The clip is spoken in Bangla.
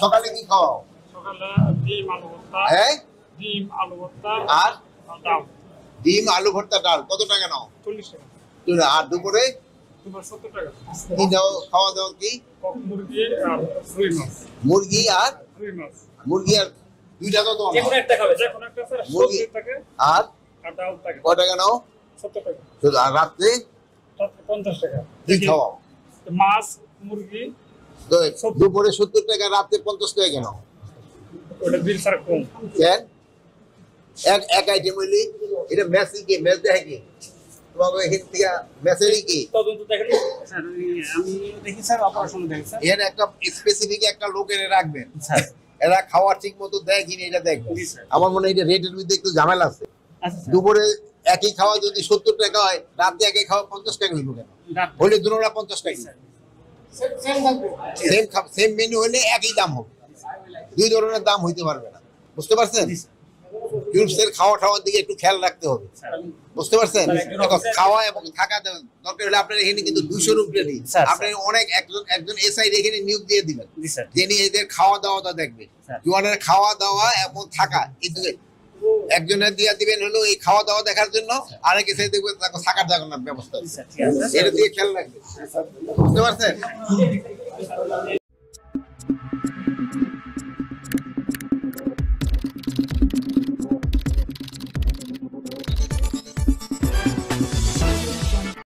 সকালে কি খাওয়াও? সকালে ডিম আলু ভর্তা। হ্যাঁ, ডিম আলু ভর্তা আর ডাল। ডিম আলু ভর্তা ডাল। কত টাকা নাও? 40 টাকা। আর দুপুরে দুপুর 70 টাকা। কি দাও? খাওয়া দাওয়া কি? মুরগি আর রুই মাছ। মুরগি আর রুই মাছ। মুরগি আর দুইটা তো দাও। যেকোনো একটা খাবে, যেকোনো একটা স্যার। মুরগি 70 টাকা আর আর ডাল টাকা। কত টাকা নাও? 70 টাকা। শুধু আর রাত্রে 50 টাকা। কি খাওয়াও? মাছ, মুরগি। তো দুপুরে 70 টাকা, রাত্রে 50 টাকা কেন? ওটা বিল স্যার কম। কেন? এক আইটেম হইলি এটা ম্যাচ কি? ম্যাচ দেখে কি তোমাকে এখান থেকে ম্যাচেরই কি তদন্ত দেখেন স্যার। আমি দেখি স্যার, অপারেশন দেখি স্যার। এখানে একটা স্পেসিফিক একটা লোকের রাখবেন স্যার। এরা খাওয়ার ঠিক মতো দেয় কিনা এটা দেখবেন। আমার মনে হয় এটা রেটের মধ্যে একটু ঝামেলা আছে। আচ্ছা, দুপুরে একই খাওয়া যদি 70 টাকা হয়, রাতে একই খাওয়া 50 টাকা হইল কেন? হলে দুটোরা 50 টাকা। সেম মেনু হলে একই দাম হবে, দুই ধরনের দাম হইতে পারবে না। বুঝতে পারছেন? টিউবসের খাওয়া খাওয়ার দিকে একটু খেয়াল রাখতে হবে। বুঝতে পারছেন? খাওয়া এবং থাকা দরকার হলে আপনার এখানে কিন্তু 200 রুপিয়া নেই। আপনি অনেক একজন এসআই এখানে নিয়োগ দিয়ে দিবেন, যিনি এদের খাওয়া দাওয়াটা দেখবে। জোয়ানের খাওয়া দাওয়া এবং থাকা এই একজনের দিয়ে দিবেন হলো এই খাওয়া দাওয়া দেখার জন্য, আরেক এসে দেখবেন থাকার জায়গার ব্যবস্থা। এটা দিয়ে খেয়াল রাখবেন। বুঝতে পারছেন?